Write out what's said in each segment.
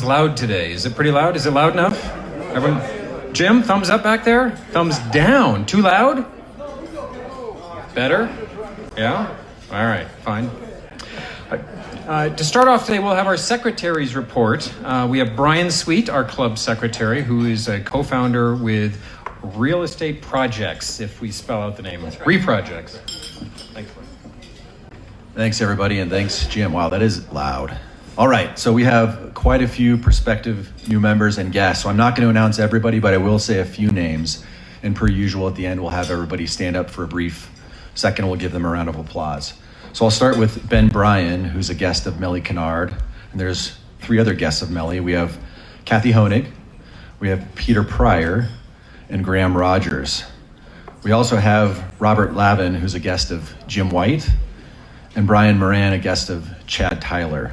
Loud today. Is it pretty loud? Is it loud enough? Everyone, Jim, thumbs up back there? Thumbs down. Too loud? Better? Yeah? All right, fine. To start off today, we'll have our secretary's report. We have Brian Sweet, our club secretary, who is a co-founder with Real Estate Projects, if we spell out the name. Reprojects. Thanks. Thanks, everybody, and thanks, Jim. Wow, that is loud. All right, so we have quite a few prospective new members and guests. So I'm not going to announce everybody, but I will say a few names. And per usual, at the end, we'll have everybody stand up for a brief second. We'll give them a round of applause. So I'll start with Ben Bryan, who's a guest of Melly Kennard. And there's 3 other guests of Melly. We have Kathy Honig, we have Peter Pryor, and Graham Rogers. We also have Robert Lavin, who's a guest of Jim White, and Brian Moran, a guest of Chad Tyler.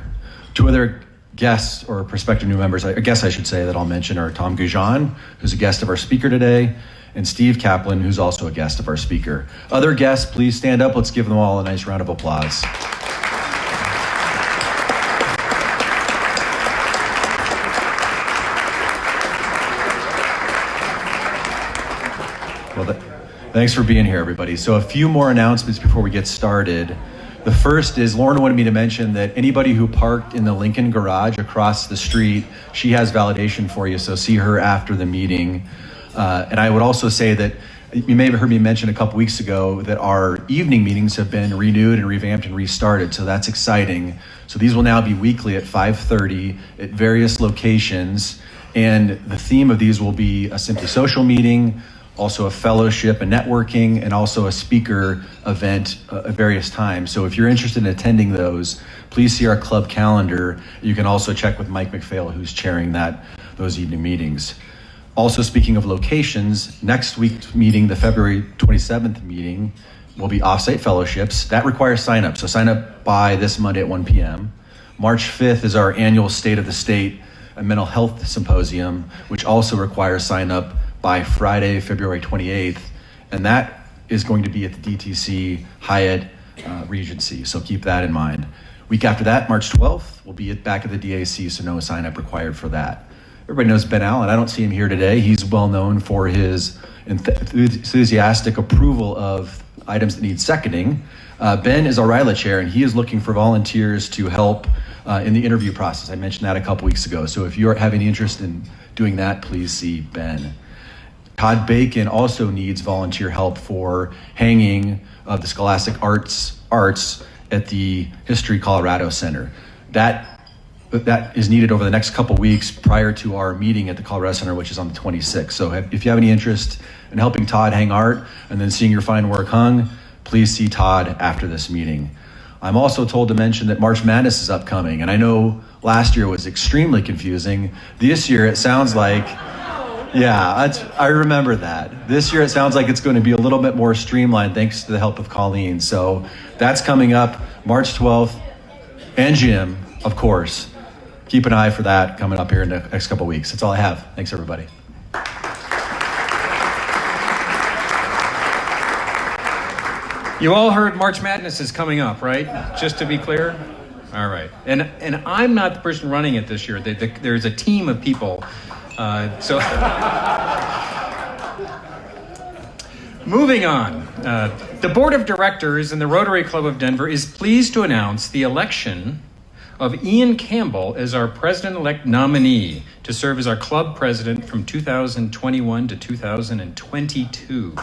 2 other guests or prospective new members, I guess I should say, that I'll mention are Tom Goujon, who's a guest of our speaker today, and Steve Kaplan, who's also a guest of our speaker. Other guests, please stand up. Let's give them all a nice round of applause. Well, thanks for being here, everybody. So a few more announcements before we get started. The first is Lauren wanted me to mention that anybody who parked in the Lincoln garage across the street, she has validation for you, so see her after the meeting. And I would also say that you may have heard me mention a couple weeks ago that our evening meetings have been renewed and revamped and restarted, so that's exciting. So these will now be weekly at 5:30 at various locations, and the theme of these will be a Simply Social meeting, also a fellowship, a networking, and also a speaker event at various times. So if you're interested in attending those, please see our club calendar. You can also check with Mike McPhail, who's chairing those evening meetings. Also, speaking of locations, next week's meeting, the February 27th meeting, will be offsite fellowships. That requires sign up, so sign up by this Monday at 1 p.m. March 5th is our annual State of the State Mental Health Symposium, which also requires sign up by Friday, February 28th, and that is going to be at the DTC Hyatt Regency, so keep that in mind. Week after that, March 12th, we'll be back at the DAC, so no sign up required for that. Everybody knows Ben Allen. I don't see him here today. He's well known for his enthusiastic approval of items that need seconding. Ben is our RILA chair, and he is looking for volunteers to help in the interview process. I mentioned that a couple weeks ago, so if you have any interest in doing that, please see Ben. Todd Bacon also needs volunteer help for hanging of the Scholastic Arts at the History Colorado Center. That is needed over the next couple weeks prior to our meeting at the Colorado Center, which is on the 26th. So if you have any interest in helping Todd hang art and then seeing your fine work hung, please see Todd after this meeting. I'm also told to mention that March Madness is upcoming, and I know last year was extremely confusing. This year it sounds like, I remember that. This year it sounds like it's going to be a little bit more streamlined thanks to the help of Colleen. So that's coming up March 12th, and Jim, of course. Keep an eye for that coming up here in the next couple of weeks. That's all I have. Thanks, everybody. You all heard March Madness is coming up, right? Just to be clear? All right. And I'm not the person running it this year. There's a team of people. Moving on. The Board of Directors in the Rotary Club of Denver is pleased to announce the election of Ian Campbell as our president-elect nominee to serve as our club president from 2021 to 2022.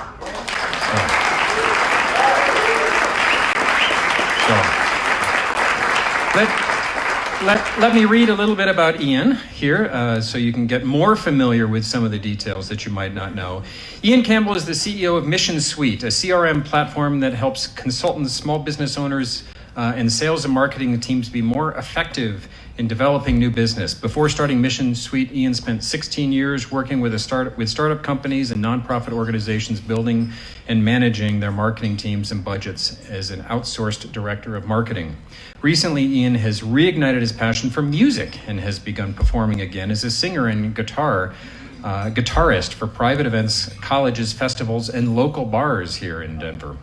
Let me read a little bit about Ian here so you can get more familiar with some of the details that you might not know. Ian Campbell is the CEO of Mission Suite, a CRM platform that helps consultants, small business owners, and sales and marketing teams be more effective in developing new business. Before starting Mission Suite, Ian spent 16 years working with startup companies and nonprofit organizations, building and managing their marketing teams and budgets as an outsourced director of marketing. Recently, Ian has reignited his passion for music and has begun performing again as a singer and guitarist for private events, colleges, festivals, and local bars here in Denver.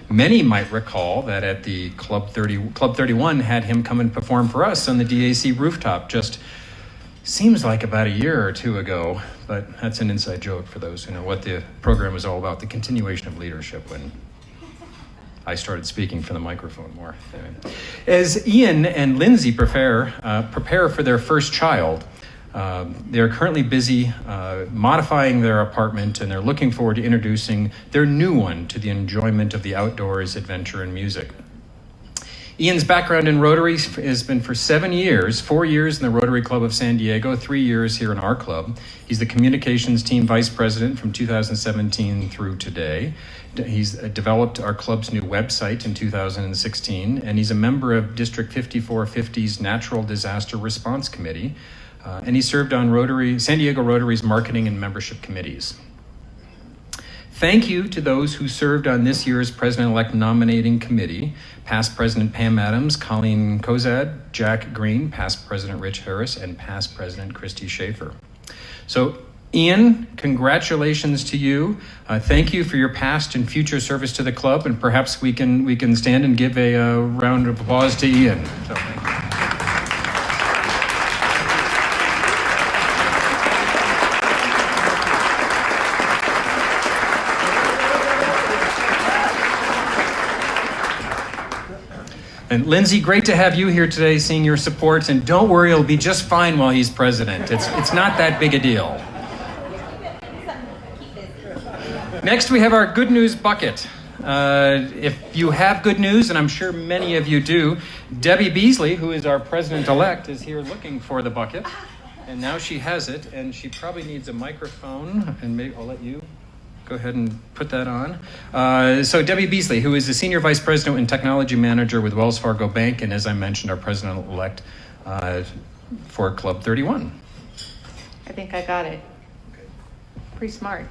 Many might recall that at the Club 31 had him come and perform for us on the DAC rooftop just seems like about a year or two ago, but that's an inside joke for those who know what the program was all about, the continuation of leadership, when I started speaking from the microphone more. Anyway. As Ian and Lindsay prepare for their first child, they're currently busy modifying their apartment, and they're looking forward to introducing their new one to the enjoyment of the outdoors, adventure, and music. Ian's background in Rotary has been for 7 years, 4 years in the Rotary Club of San Diego, 3 years here in our club. He's the communications team vice president from 2017 through today. He's developed our club's new website in 2016, and he's a member of District 5450's Natural Disaster Response Committee, and he served on San Diego Rotary's marketing and membership committees. Thank you to those who served on this year's President-elect nominating committee, past President Pam Adams, Colleen Kozad, Jack Green, past President Rich Harris, and past President Christy Schaefer. So, Ian, congratulations to you. Thank you for your past and future service to the club, and perhaps we can stand and give a round of applause to Ian. So, thank you. And Lindsay, great to have you here today, seeing your support. And don't worry, it'll be just fine while he's president. It's not that big a deal. Next, we have our good news bucket. If you have good news, and I'm sure many of you do, Debbie Beasley, who is our president-elect, is here looking for the bucket. And now she has it, and she probably needs a microphone. And maybe I'll let you go ahead and put that on. So Debbie Beasley, who is the Senior Vice President and Technology Manager with Wells Fargo Bank, and as I mentioned, our President-elect for Club 31. I think I got it. Pretty smart.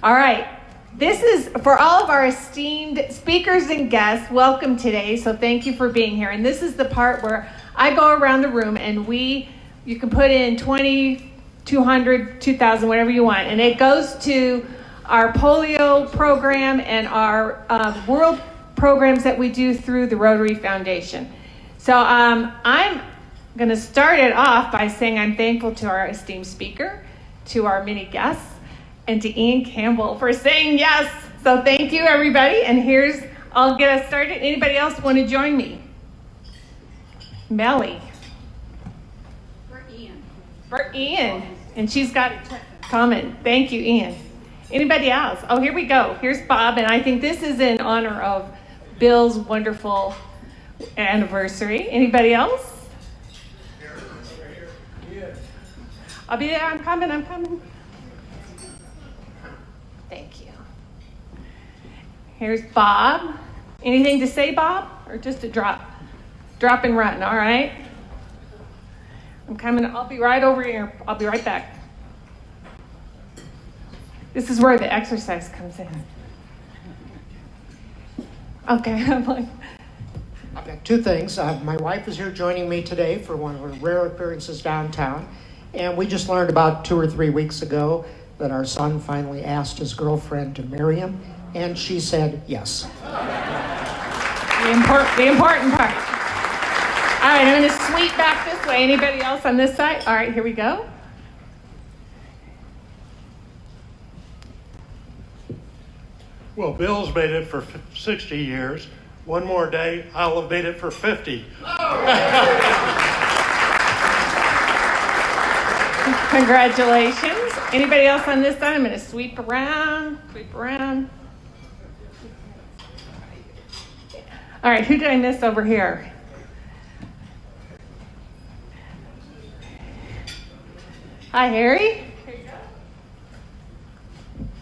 All right. This is for all of our esteemed speakers and guests. Welcome today. So thank you for being here. And this is the part where I go around the room and you can put in 20, 200, 2,000, whatever you want. And it goes to our polio program and our world programs that we do through the Rotary Foundation. So I'm going to start it off by saying I'm thankful to our esteemed speaker, to our many guests, and to Ian Campbell for saying yes. So thank you, everybody. And I'll get us started. Anybody else want to join me? Melly. For Ian. And she's got a comment. Thank you, Ian. Anybody else? Oh, here we go. Here's Bob. And I think this is in honor of Bill's wonderful anniversary. Anybody else? I'll be there. I'm coming. Thank you. Here's Bob. Anything to say, Bob? Or just a drop? Drop and run, all right? I'm coming. I'll be right over here. I'll be right back. This is where the exercise comes in. Okay, I'm like... I've got two things. My wife is here joining me today for one of her rare appearances downtown. And we just learned about 2 or 3 weeks ago that our son finally asked his girlfriend to marry him, and she said yes. The important part. All right, I'm going to sweep back this way. Anybody else on this side? All right, here we go. Well, Bill's made it for 60 years. One more day, I'll have made it for 50. Congratulations. Anybody else on this side? I'm going to sweep around. All right, who did I miss over here? Hi, Harry.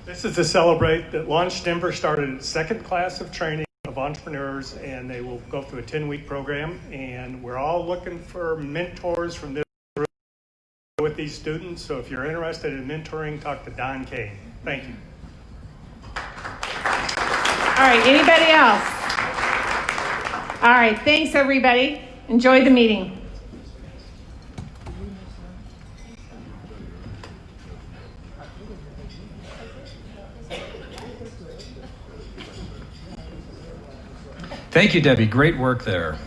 This is to celebrate that Launch Denver started its second class of training of entrepreneurs, and they will go through a 10-week program. And we're all looking for mentors from this group with these students. So if you're interested in mentoring, talk to Don Kane. Thank you. All right, anybody else? All right, thanks, everybody. Enjoy the meeting. Thank you, Debbie. Great work there.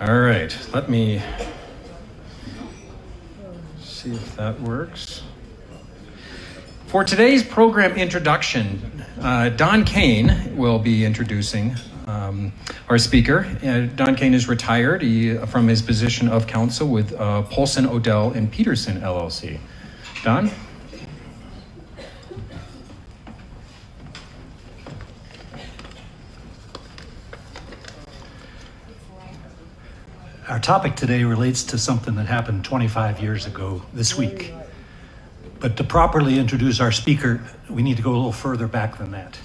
All right, let me see if that works. For today's program introduction, Don Kane will be introducing our speaker. Don Kane is retired from his position of counsel with Paulson, Odell, and Peterson, LLC. Don? Our topic today relates to something that happened 25 years ago this week. But to properly introduce our speaker, we need to go a little further back than that.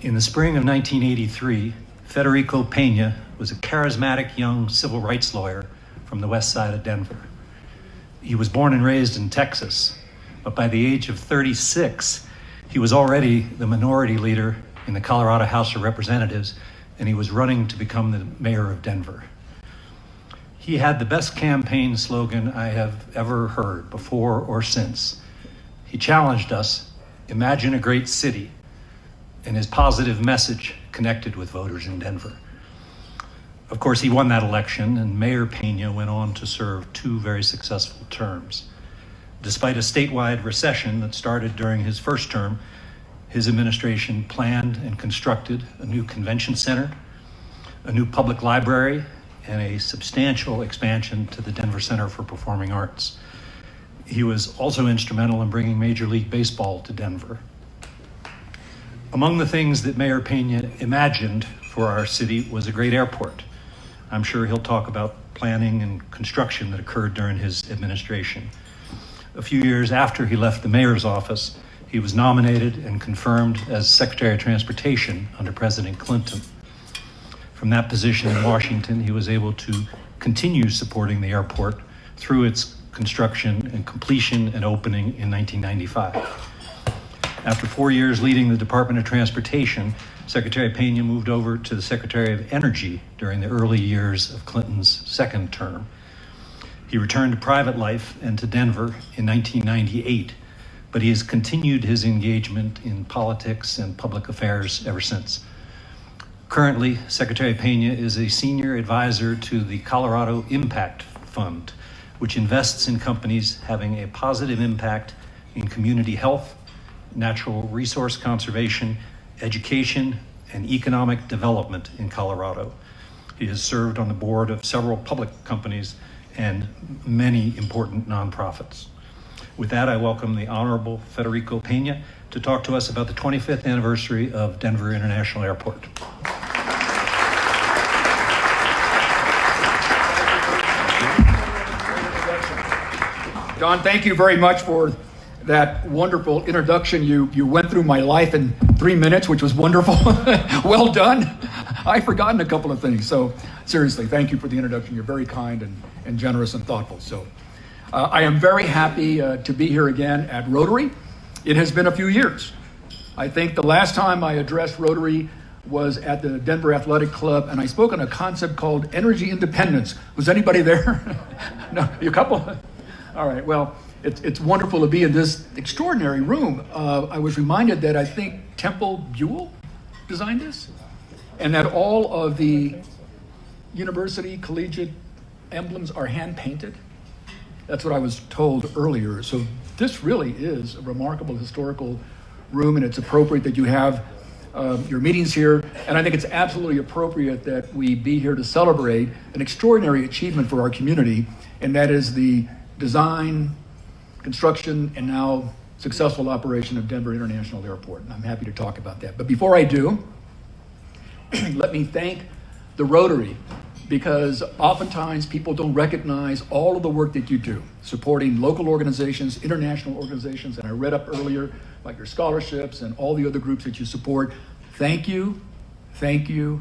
In the spring of 1983, Federico Peña was a charismatic young civil rights lawyer from the west side of Denver. He was born and raised in Texas, but by the age of 36, he was already the minority leader in the Colorado House of Representatives, and he was running to become the mayor of Denver. He had the best campaign slogan I have ever heard before or since. He challenged us, imagine a great city, and his positive message connected with voters in Denver. Of course, he won that election, and Mayor Peña went on to serve 2 very successful terms. Despite a statewide recession that started during his first term, his administration planned and constructed a new convention center, a new public library, and a substantial expansion to the Denver Center for Performing Arts. He was also instrumental in bringing Major League Baseball to Denver. Among the things that Mayor Peña imagined for our city was a great airport. I'm sure he'll talk about planning and construction that occurred during his administration. A few years after he left the mayor's office, he was nominated and confirmed as Secretary of Transportation under President Clinton. From that position in Washington, he was able to continue supporting the airport through its construction and completion and opening in 1995. After 4 years leading the Department of Transportation, Secretary Peña moved over to the Secretary of Energy during the early years of Clinton's second term. He returned to private life and to Denver in 1998, but he has continued his engagement in politics and public affairs ever since. Currently, Secretary Peña is a senior advisor to the Colorado Impact Fund, which invests in companies having a positive impact in community health, natural resource conservation, education, and economic development in Colorado. He has served on the board of several public companies and many important nonprofits. With that, I welcome the Honorable Federico Peña to talk to us about the 25th anniversary of Denver International Airport. Don, thank you very much for that wonderful introduction. You went through my life in 3 minutes, which was wonderful. Well done. I've forgotten a couple of things. So seriously, thank you for the introduction. You're very kind and generous and thoughtful. So I am very happy to be here again at Rotary. It has been a few years. I think the last time I addressed Rotary was at the Denver Athletic Club, and I spoke on a concept called energy independence. Was anybody there? No, a couple? All right, well, it's wonderful to be in this extraordinary room. I was reminded that I think Temple Buell designed this, and that all of the university collegiate emblems are hand-painted. That's what I was told earlier. So this really is a remarkable historical room, and it's appropriate that you have your meetings here. And I think it's absolutely appropriate that we be here to celebrate an extraordinary achievement for our community, and that is the design, construction, and now successful operation of Denver International Airport. And I'm happy to talk about that. But before I do, let me thank the Rotary, because oftentimes people don't recognize all of the work that you do, supporting local organizations, international organizations, and I read up earlier about your scholarships and all the other groups that you support. Thank you, thank you,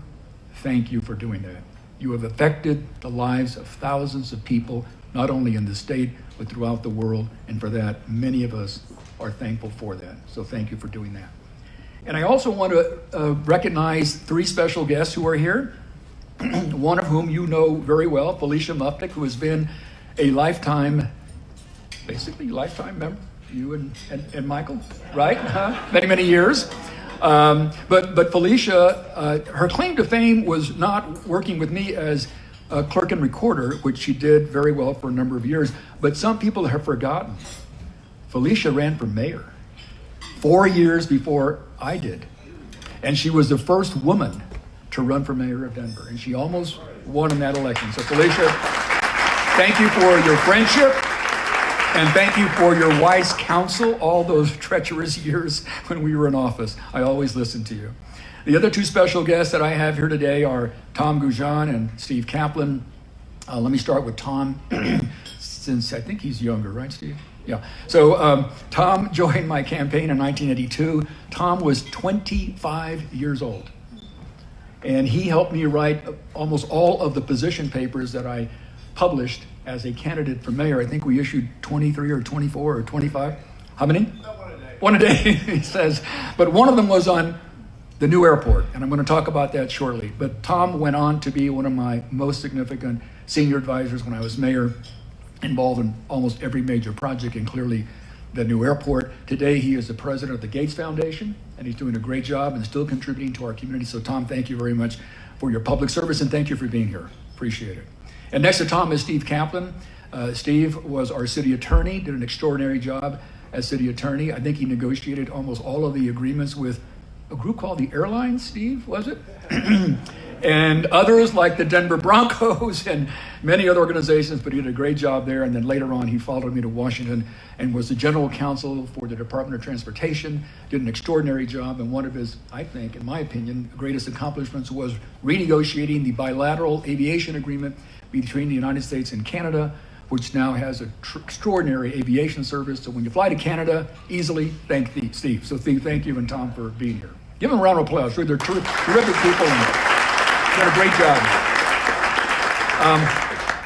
thank you for doing that. You have affected the lives of thousands of people, not only in the state, but throughout the world, and for that, many of us are thankful for that. So thank you for doing that. And I also want to recognize 3 special guests who are here, one of whom you know very well, Felicia Muftick, who has been a lifetime member, you and Michael, right? Many, many years. But Felicia, her claim to fame was not working with me as clerk and recorder, which she did very well for a number of years. But some people have forgotten. Felicia ran for mayor 4 years before I did. And she was the first woman to run for mayor of Denver. And she almost won in that election. So Felicia, thank you for your friendship. And thank you for your wise counsel all those treacherous years when we were in office. I always listened to you. The other two special guests that I have here today are Tom Goujon and Steve Kaplan. Let me start with Tom, since I think he's younger, right, Steve? Yeah. So Tom joined my campaign in 1982. Tom was 25 years old. And he helped me write almost all of the position papers that I published as a candidate for mayor. I think we issued 23 or 24 or 25. How many? One a day, he says. But one of them was on the new airport, and I'm going to talk about that shortly. But Tom went on to be one of my most significant senior advisors when I was mayor, involved in almost every major project, and clearly the new airport. Today, he is the president of the Gates Foundation, and he's doing a great job and still contributing to our community. So Tom, thank you very much for your public service, and thank you for being here. Appreciate it. And next to Tom is Steve Kaplan. Steve was our city attorney, did an extraordinary job as city attorney. I think he negotiated almost all of the agreements with a group called the Airlines, Steve, was it? And others like the Denver Broncos and many other organizations, but he did a great job there. And then later on, he followed me to Washington and was the general counsel for the Department of Transportation, did an extraordinary job. And one of his, I think, in my opinion, greatest accomplishments was renegotiating the bilateral aviation agreement between the United States and Canada, which now has an extraordinary aviation service. So when you fly to Canada, easily thank Steve. So Steve, thank you, and Tom for being here. Give them a round of applause. They're terrific people and done a great job.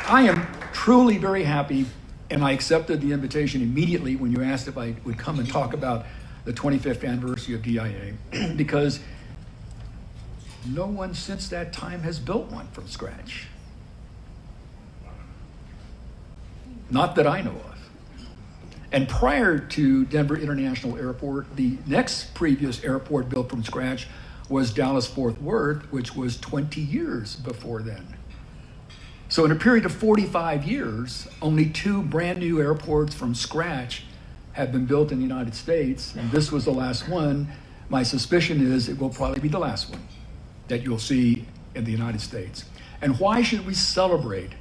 I am truly very happy, and I accepted the invitation immediately when you asked if I would come and talk about the 25th anniversary of DIA, because no one since that time has built one from scratch. Not that I know of. And prior to Denver International Airport, the next previous airport built from scratch was Dallas-Fort Worth, which was 20 years before then. So in a period of 45 years, only 2 brand new airports from scratch have been built in the United States, and this was the last one. My suspicion is it will probably be the last one that you'll see in the United States. And why should we celebrate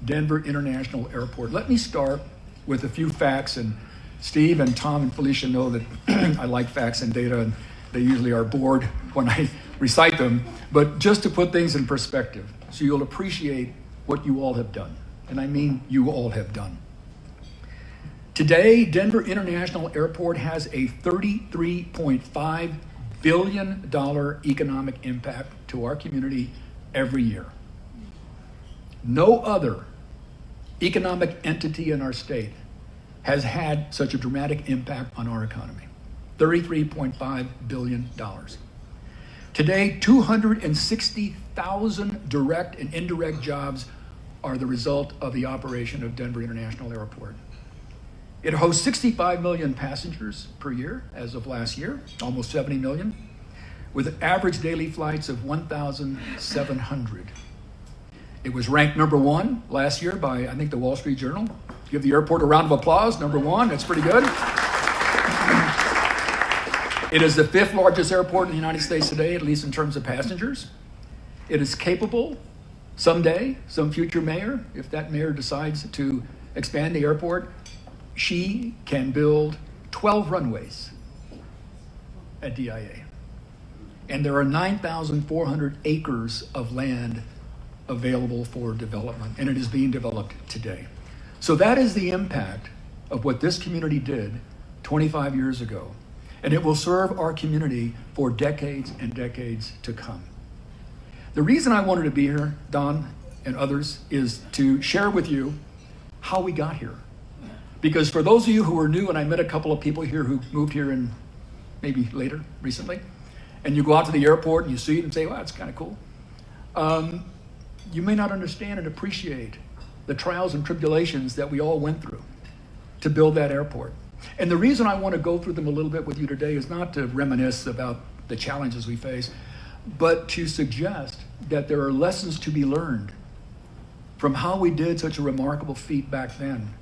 Denver International Airport? Let me start with a few facts, and Steve and Tom and Felicia know that I like facts and data, and they usually are bored when I recite them, but just to put things in perspective, so you'll appreciate what you all have done, and I mean you all have done. Today, Denver International Airport has a $33.5 billion economic impact to our community every year. No other economic entity in our state has had such a dramatic impact on our economy. $33.5 billion. Today, 260,000 direct and indirect jobs are the result of the operation of Denver International Airport. It hosts 65 million passengers per year as of last year, almost 70 million, with average daily flights of 1,700. It was ranked #1 last year by, I think, the Wall Street Journal. Give the airport a round of applause, #1, that's pretty good. It is the 5th largest airport in the United States today, at least in terms of passengers. It is capable, someday, some future mayor, if that mayor decides to expand the airport, she can build 12 runways at DIA. And there are 9,400 acres of land available for development, and it is being developed today. So that is the impact of what this community did 25 years ago. And it will serve our community for decades and decades to come. The reason I wanted to be here, Don and others, is to share with you how we got here. Because for those of you who are new, and I met a couple of people here who moved here in maybe later, recently, and you go out to the airport and you see it and say, well, that's kind of cool. You may not understand and appreciate the trials and tribulations that we all went through to build that airport. And the reason I want to go through them a little bit with you today is not to reminisce about the challenges we face, but to suggest that there are lessons to be learned from how we did such a remarkable feat back then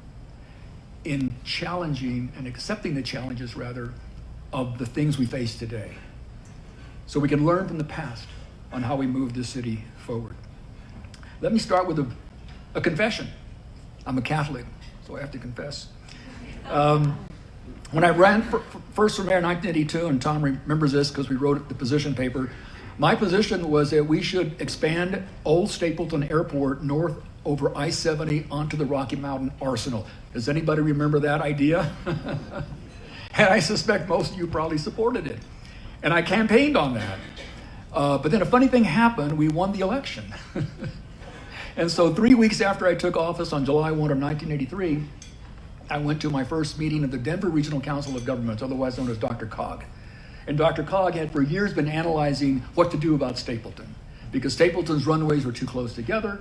in challenging and accepting the challenges, rather, of the things we face today. So we can learn from the past on how we move this city forward. Let me start with a confession. I'm a Catholic, so I have to confess. When I ran first for mayor in 1982, and Tom remembers this because we wrote the position paper, my position was that we should expand old Stapleton Airport north over I-70 onto the Rocky Mountain Arsenal. Does anybody remember that idea? And I suspect most of you probably supported it. And I campaigned on that. But then a funny thing happened. We won the election. And so 3 weeks after I took office on July 1 of 1983, I went to my first meeting of the Denver Regional Council of Governments, otherwise known as Dr. Cog. And Dr. Cog had for years been analyzing what to do about Stapleton, because Stapleton's runways were too close together.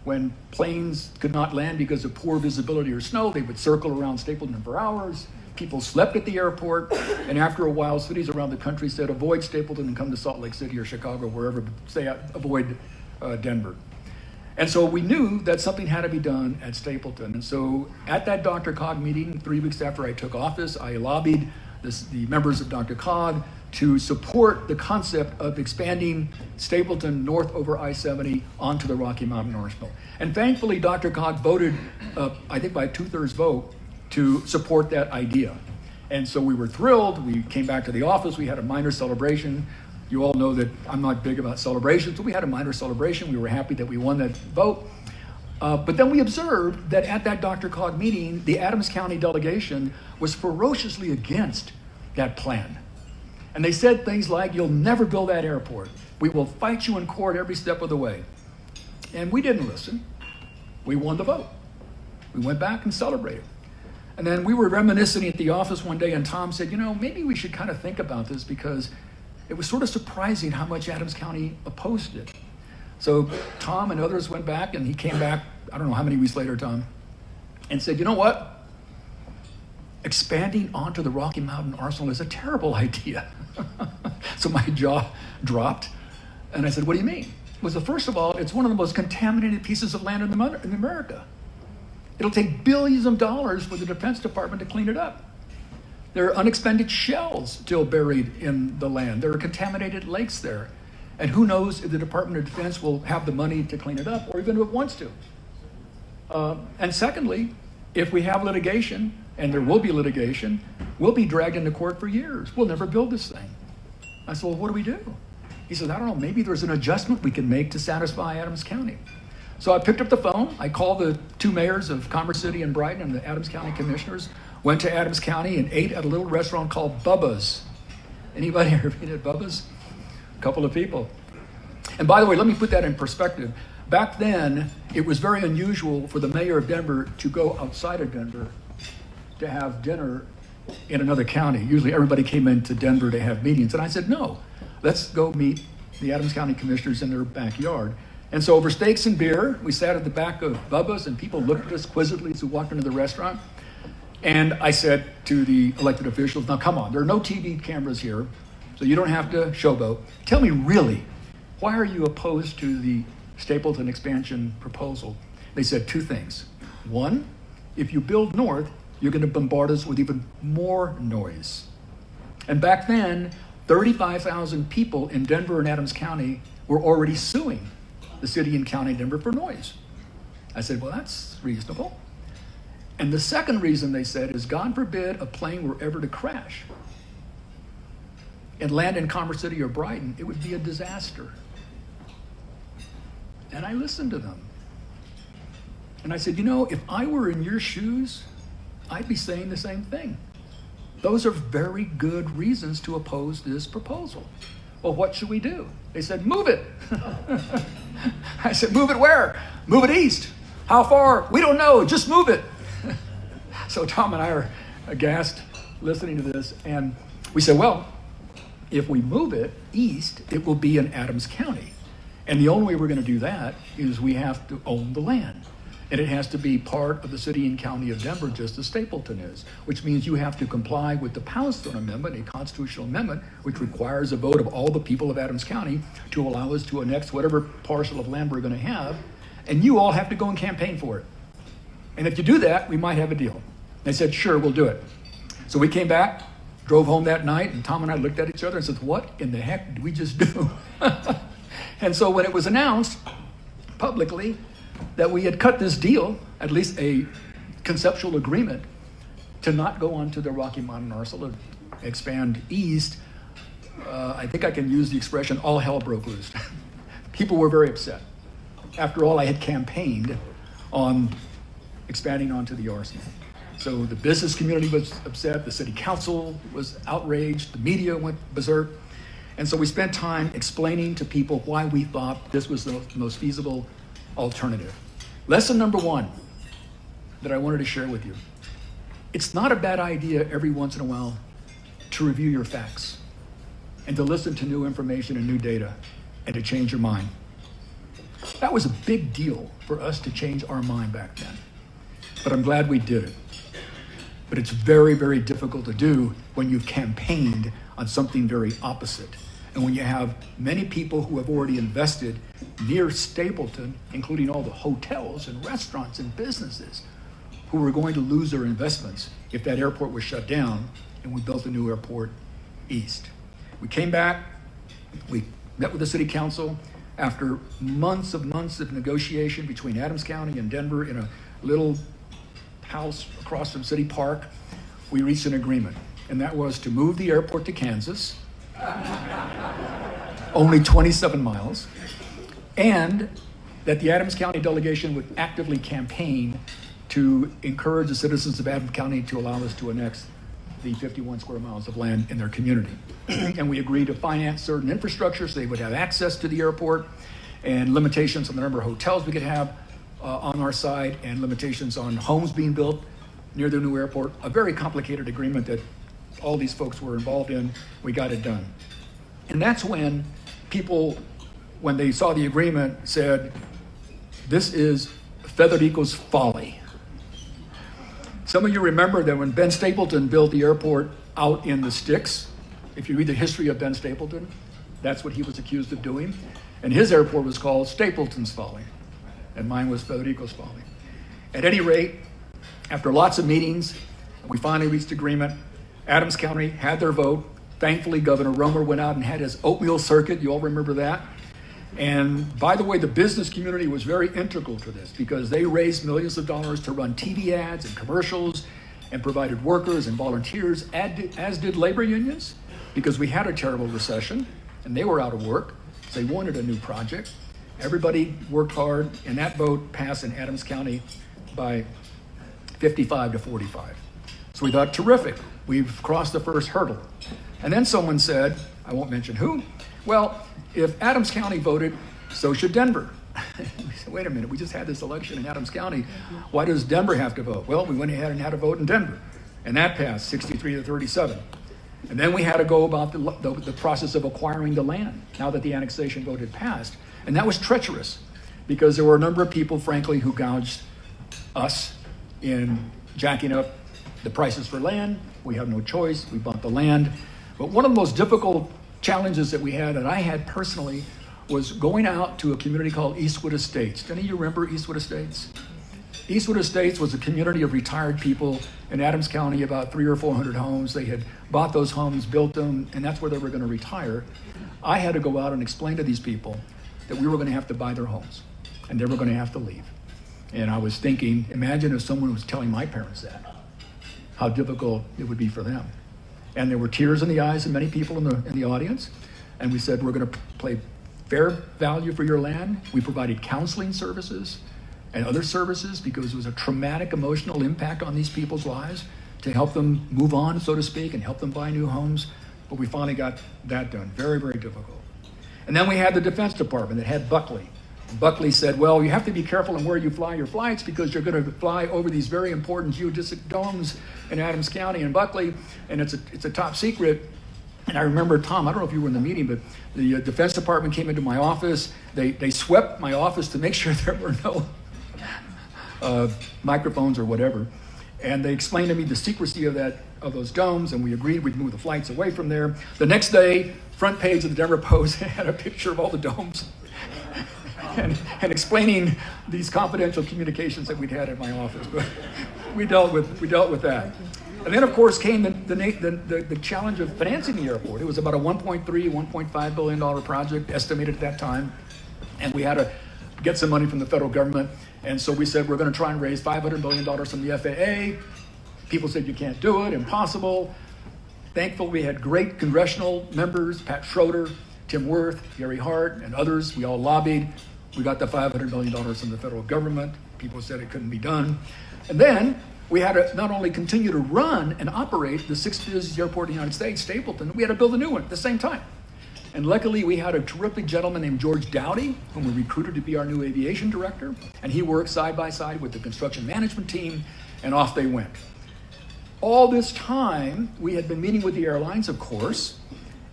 When planes could not land because of poor visibility or snow, they would circle around Stapleton for hours. People slept at the airport, and after a while, cities around the country said, avoid Stapleton and come to Salt Lake City or Chicago, wherever, say, avoid Denver. And so we knew that something had to be done at Stapleton. And so at that Dr. Cog meeting, 3 weeks after I took office, I lobbied the members of Dr. Cog to support the concept of expanding Stapleton north over I-70 onto the Rocky Mountain Arsenal. And thankfully, Dr. Cog voted, I think by a 2/3 vote, to support that idea. And so we were thrilled. We came back to the office. We had a minor celebration. You all know that I'm not big about celebrations, but we had a minor celebration. We were happy that we won that vote. But then we observed that at that Dr. Cog meeting, the Adams County delegation was ferociously against that plan. And they said things like, you'll never build that airport. We will fight you in court every step of the way. And we didn't listen. We won the vote. We went back and celebrated. And then we were reminiscing at the office one day, and Tom said, maybe we should kind of think about this, because it was sort of surprising how much Adams County opposed it. So Tom and others went back, and he came back, I don't know how many weeks later, Tom, and said, you know what? Expanding onto the Rocky Mountain Arsenal is a terrible idea. So my jaw dropped, and I said, what do you mean? First of all, it's one of the most contaminated pieces of land in America. It'll take billions of dollars for the Defense Department to clean it up. There are unexpended shells still buried in the land. There are contaminated lakes there. And who knows if the Department of Defense will have the money to clean it up, or even if it wants to. And secondly, if we have litigation, and there will be litigation, we'll be dragged into court for years. We'll never build this thing. I said, well, what do we do? He said, I don't know, maybe there's an adjustment we can make to satisfy Adams County. So I picked up the phone. I called the two mayors of Commerce City and Brighton and the Adams County commissioners, went to Adams County and ate at a little restaurant called Bubba's. Anybody ever been at Bubba's? A couple of people. And by the way, let me put that in perspective. Back then, it was very unusual for the mayor of Denver to go outside of Denver to have dinner in another county. Usually everybody came into Denver to have meetings. And I said, no, let's go meet the Adams County commissioners in their backyard. And so over steaks and beer, we sat at the back of Bubba's, and people looked at us quizzically as we walked into the restaurant. And I said to the elected officials, now come on, there are no TV cameras here, so you don't have to showboat. Tell me really, why are you opposed to the Stapleton expansion proposal? They said two things. One, if you build north, you're going to bombard us with even more noise. And back then, 35,000 people in Denver and Adams County were already suing the city and county of Denver for noise. I said, well, that's reasonable. And the second reason they said is, God forbid a plane were ever to crash and land in Commerce City or Brighton, it would be a disaster. And I listened to them. And I said, if I were in your shoes, I'd be saying the same thing. Those are very good reasons to oppose this proposal. Well, what should we do? They said, move it. I said, move it where? Move it east. How far? We don't know. Just move it. So Tom and I are aghast listening to this. And we said, well, if we move it east, it will be in Adams County. And the only way we're going to do that is we have to own the land. And it has to be part of the city and county of Denver, just as Stapleton is, which means you have to comply with the Poundstone Amendment, a constitutional amendment, which requires a vote of all the people of Adams County to allow us to annex whatever parcel of land we're going to have. and you all have to go and campaign for it. And if you do that, we might have a deal. They said, sure, we'll do it. So we came back, drove home that night, and Tom and I looked at each other and said, what in the heck did we just do? And so when it was announced publicly that we had cut this deal, at least a conceptual agreement, to not go on to the Rocky Mountain Arsenal, to expand east, I think I can use the expression, all hell broke loose. People were very upset. After all, I had campaigned on expanding onto the arsenal. So the business community was upset, the city council was outraged, the media went berserk. And so we spent time explaining to people why we thought this was the most feasible alternative. Lesson number one that I wanted to share with you. It's not a bad idea every once in a while to review your facts and to listen to new information and new data and to change your mind. That was a big deal for us to change our mind back then. But I'm glad we did it. But it's very, very difficult to do when you've campaigned on something very opposite. And when you have many people who have already invested near Stapleton, including all the hotels and restaurants and businesses, who were going to lose their investments if that airport was shut down and we built a new airport east. We came back, we met with the city council after months of negotiation between Adams County and Denver in a little house across from City Park. We reached an agreement, and that was to move the airport to Kansas, only 27 miles, and that the Adams County delegation would actively campaign to encourage the citizens of Adams County to allow us to annex the 51 square miles of land in their community. And we agreed to finance certain infrastructure so they would have access to the airport, and limitations on the number of hotels we could have on our side, and limitations on homes being built near the new airport. A very complicated agreement that all these folks were involved in. We got it done. And that's when people, when they saw the agreement, said, this is Federico's folly. Some of you remember that when Ben Stapleton built the airport out in the sticks, if you read the history of Ben Stapleton, that's what he was accused of doing. And his airport was called Stapleton's Folly, and mine was Federico's Folly. At any rate, after lots of meetings, we finally reached agreement. Adams County had their vote. Thankfully, Governor Romer went out and had his oatmeal circuit. You all remember that? And by the way, the business community was very integral to this because they raised millions of dollars to run TV ads and commercials and provided workers and volunteers, as did labor unions, because we had a terrible recession and they were out of work. So they wanted a new project. Everybody worked hard, and that vote passed in Adams County by 55 to 45. So we thought, terrific, we've crossed the first hurdle. And then someone said, I won't mention who, well, if Adams County voted, so should Denver. We said, wait a minute, we just had this election in Adams County. Why does Denver have to vote? Well, we went ahead and had a vote in Denver, and that passed 63 to 37. And then we had to go about the process of acquiring the land now that the annexation vote had passed. And that was treacherous because there were a number of people, frankly, who gouged us in jacking up the prices for land. We have no choice. We bought the land. But one of the most difficult challenges that we had, that I had personally, was going out to a community called Eastwood Estates. Do any of you remember Eastwood Estates? Eastwood Estates was a community of retired people in Adams County, about 300 or 400 homes. They had bought those homes, built them, and that's where they were going to retire. I had to go out and explain to these people that we were going to have to buy their homes and they were going to have to leave. And I was thinking, imagine if someone was telling my parents that, how difficult it would be for them. And there were tears in the eyes of many people in the audience. And we said, we're going to pay fair value for your land. We provided counseling services and other services because it was a traumatic emotional impact on these people's lives to help them move on, so to speak, and help them buy new homes. But we finally got that done. Very, very difficult. And then we had the Defense Department that had Buckley. And Buckley said, well, you have to be careful in where you fly your flights because you're going to fly over these very important geodesic domes in Adams County and Buckley, and it's a top secret. And I remember, Tom, I don't know if you were in the meeting, but the Defense Department came into my office. They swept my office to make sure there were no microphones or whatever. And they explained to me the secrecy of those domes, and we agreed we'd move the flights away from there. The next day, front page of the Denver Post had a picture of all the domes. and explaining these confidential communications that we'd had at my office. But we dealt with that. And then, of course, came the challenge of financing the airport. It was about a $1.5 billion project estimated at that time, and we had to get some money from the federal government. And so we said we're going to try and raise $500 million from the FAA. People said you can't do it, impossible. Thankfully, we had great congressional members, Pat Schroeder, Tim Wirth, Gary Hart, and others. We all lobbied. We got the $500 million from the federal government. People said it couldn't be done. And then we had to not only continue to run and operate the sixth busiest airport in the United States, Stapleton, we had to build a new one at the same time. And luckily, we had a terrific gentleman named George Dowdy, whom we recruited to be our new aviation director. And he worked side by side with the construction management team, and off they went. All this time, we had been meeting with the airlines, of course,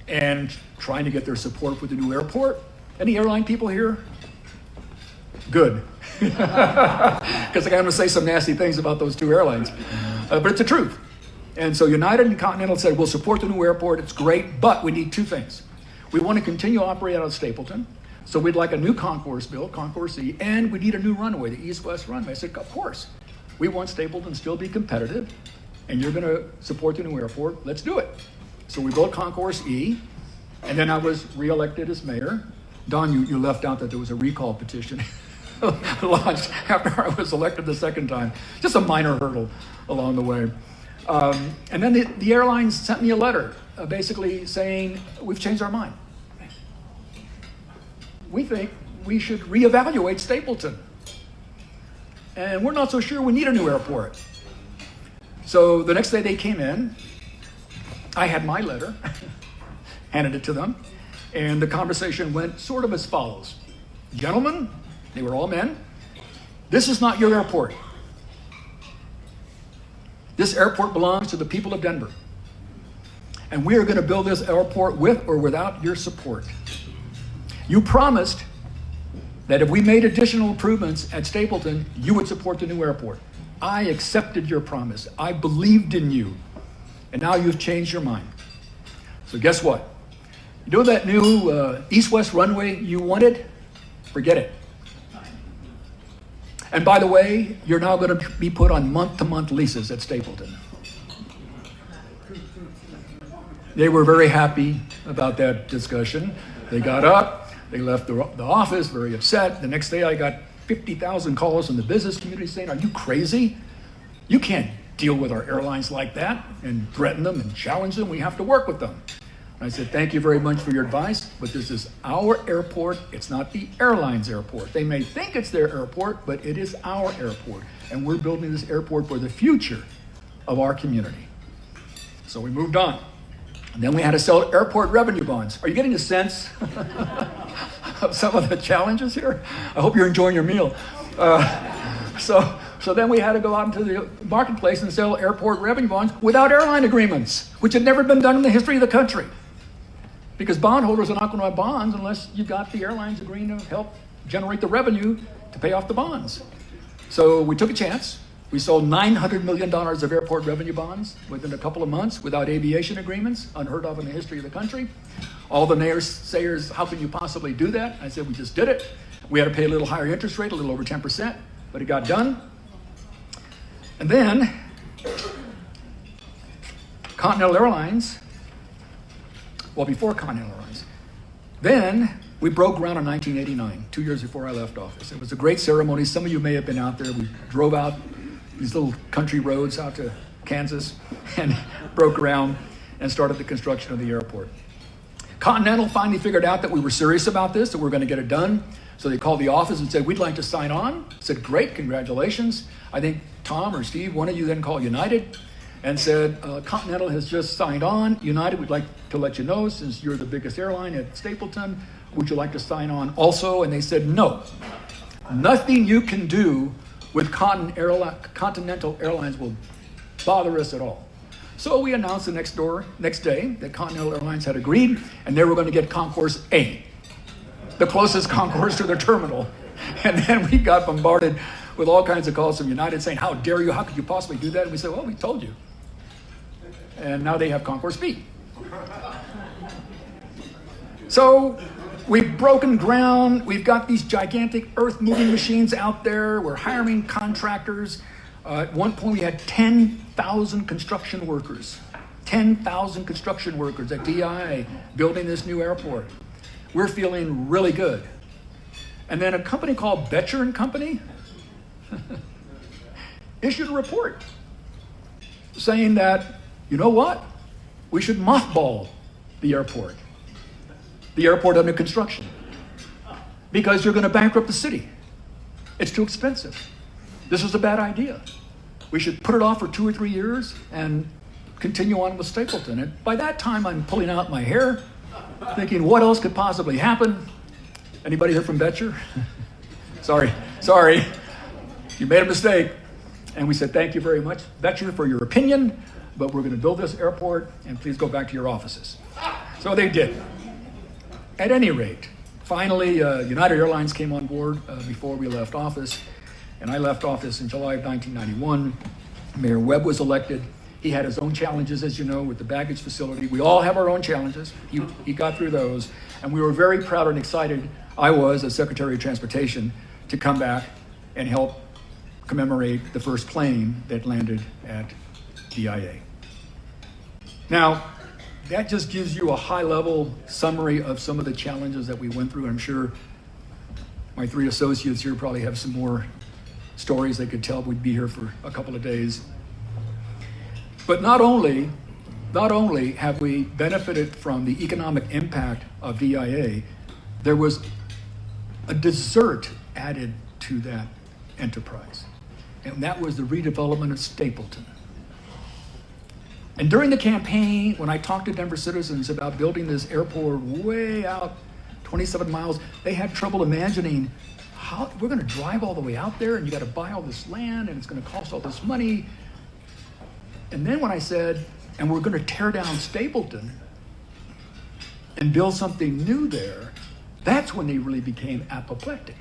and trying to get their support for the new airport. Any airline people here? Good. Because I'm going to say some nasty things about those two airlines. But it's the truth. And so United and Continental said, we'll support the new airport. It's great, but we need two things. We want to continue to operate out of Stapleton. So we'd like a new concourse built, Concourse E, and we need a new runway, the east-west runway. I said, of course. We want Stapleton to still be competitive, and you're going to support the new airport. Let's do it. So we built Concourse E, and then I was reelected as mayor. Don, you left out that there was a recall petition launched after I was elected the second time. Just a minor hurdle along the way. And then the airlines sent me a letter basically saying, we've changed our mind. We think we should reevaluate Stapleton. And we're not so sure we need a new airport. So the next day they came in, I had my letter, handed it to them, and the conversation went sort of as follows. Gentlemen, they were all men, this is not your airport. This airport belongs to the people of Denver. And we are going to build this airport with or without your support. You promised that if we made additional improvements at Stapleton, you would support the new airport. I accepted your promise. I believed in you. And now you've changed your mind. So guess what? You know that new east-west runway you wanted? Forget it. And by the way, you're now going to be put on month-to-month leases at Stapleton. They were very happy about that discussion. They got up, they left the office very upset. The next day I got 50,000 calls from the business community saying, are you crazy? You can't deal with our airlines like that and threaten them and challenge them. We have to work with them. And I said, thank you very much for your advice, but this is our airport. It's not the airline's airport. They may think it's their airport, but it is our airport. And we're building this airport for the future of our community. So we moved on. And then we had to sell airport revenue bonds. Are you getting a sense of some of the challenges here? I hope you're enjoying your meal. So then we had to go out into the marketplace and sell airport revenue bonds without airline agreements, which had never been done in the history of the country. Because bondholders are not going to have bonds unless you've got the airlines agreeing to help generate the revenue to pay off the bonds. So we took a chance. We sold $900 million of airport revenue bonds within a couple of months without aviation agreements, unheard of in the history of the country. All the naysayers, how can you possibly do that? I said, we just did it. We had to pay a little higher interest rate, a little over 10%, but it got done. And then Continental Airlines, well, before Continental Airlines, then we broke ground in 1989, 2 years before I left office. It was a great ceremony. Some of you may have been out there. We drove out these little country roads out to Kansas and broke ground and started the construction of the airport. Continental finally figured out that we were serious about this, that we were going to get it done. So they called the office and said, we'd like to sign on. I said, great, congratulations. I think Tom or Steve, one of you then called United and said, Continental has just signed on. United, we'd like to let you know, since you're the biggest airline at Stapleton, would you like to sign on also? And they said, no. Nothing you can do with Continental Airlines will bother us at all. So we announced the next day that Continental Airlines had agreed, and they were going to get Concourse A, the closest concourse to their terminal. And then we got bombarded with all kinds of calls from United saying, how dare you, how could you possibly do that? And we said, well, we told you. And now they have Concourse B. So we've broken ground. We've got these gigantic earth-moving machines out there. We're hiring contractors. At one point, we had 10,000 construction workers. 10,000 construction workers at DIA building this new airport. We're feeling really good. And then a company called Betcher and Company issued a report saying that, you know what? We should mothball the airport under construction, because you're going to bankrupt the city. It's too expensive. This is a bad idea. We should put it off for 2 or 3 years and continue on with Stapleton. And by that time, I'm pulling out my hair, thinking, what else could possibly happen? Anybody here from Betcher? Sorry, you made a mistake. And we said, thank you very much, Betcher, for your opinion, but we're going to build this airport, and please go back to your offices. So they did. At any rate, finally, United Airlines came on board before we left office, and I left office in July of 1991. Mayor Webb was elected. He had his own challenges, as you know, with the baggage facility. We all have our own challenges. He got through those, and we were very proud and excited, I was, as Secretary of Transportation, to come back and help commemorate the first plane that landed at DIA. Now, that just gives you a high-level summary of some of the challenges that we went through. I'm sure my 3 associates here probably have some more stories they could tell. We'd be here for a couple of days. But not only have we benefited from the economic impact of DIA, there was a dessert added to that enterprise, and that was the redevelopment of Stapleton. And during the campaign, when I talked to Denver citizens about building this airport way out 27 miles, they had trouble imagining how we're going to drive all the way out there, and you got to buy all this land, and it's going to cost all this money. And then when I said, and we're going to tear down Stapleton and build something new there, that's when they really became apoplectic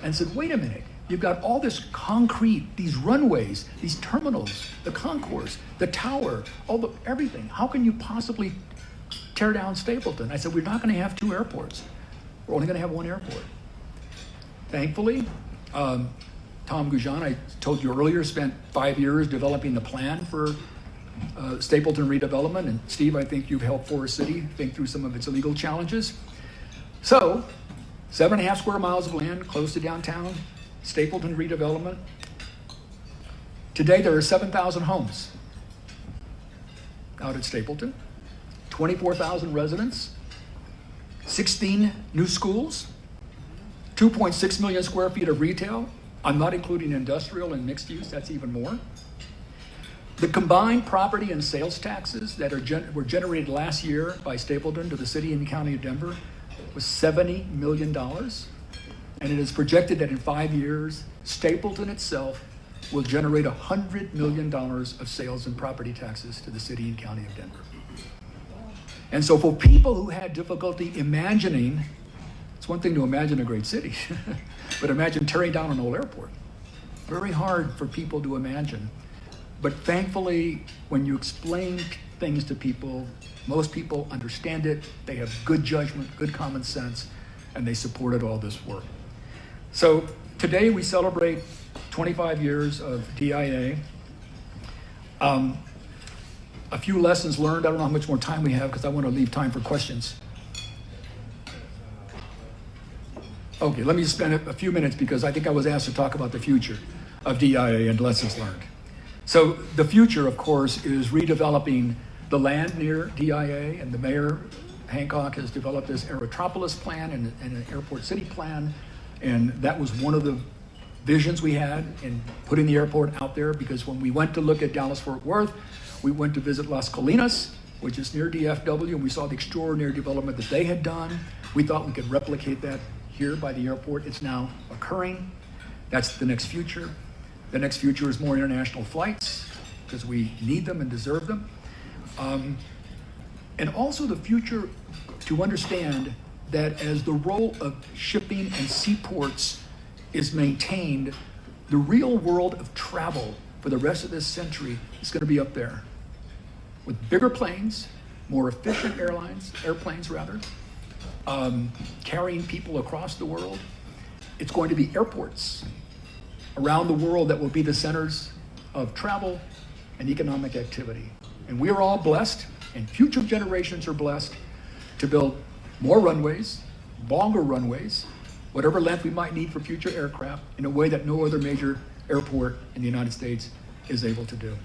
and said, wait a minute, you've got all this concrete, these runways, these terminals, the concourse, the tower, everything. How can you possibly tear down Stapleton? I said, we're not going to have 2 airports. We're only going to have 1 airport. Thankfully, Tom Goujon, I told you earlier, spent 5 years developing the plan for Stapleton redevelopment. And Steve, I think you've helped Forest City think through some of its legal challenges. So, 7.5 square miles of land close to downtown, Stapleton redevelopment. Today there are 7,000 homes out at Stapleton, 24,000 residents, 16 new schools, 2.6 million square feet of retail. I'm not including industrial and mixed use, that's even more. The combined property and sales taxes that were generated last year by Stapleton to the city and county of Denver was $70 million. And it is projected that in 5 years, Stapleton itself will generate $100 million of sales and property taxes to the city and county of Denver. And so for people who had difficulty imagining, it's one thing to imagine a great city, but imagine tearing down an old airport. Very hard for people to imagine. But thankfully, when you explain things to people, most people understand it, they have good judgment, good common sense, and they supported all this work. So today we celebrate 25 years of DIA. A few lessons learned. I don't know how much more time we have because I want to leave time for questions. Okay, let me spend a few minutes because I think I was asked to talk about the future of DIA and lessons learned. So the future, of course, is redeveloping the land near DIA, and the mayor, Hancock, has developed this Aerotropolis plan and an airport city plan, and that was one of the visions we had in putting the airport out there, because when we went to look at Dallas-Fort Worth, we went to visit Las Colinas, which is near DFW, and we saw the extraordinary development that they had done. We thought we could replicate that here by the airport. It's now occurring. That's the next future. The next future is more international flights, because we need them and deserve them. And also the future to understand that as the role of shipping and seaports is maintained, the real world of travel for the rest of this century is going to be up there with bigger planes, more efficient airplanes, carrying people across the world. It's going to be airports around the world that will be the centers of travel and economic activity. And we are all blessed, and future generations are blessed, to build more runways, longer runways, whatever length we might need for future aircraft, in a way that no other major airport in the United States is able to do.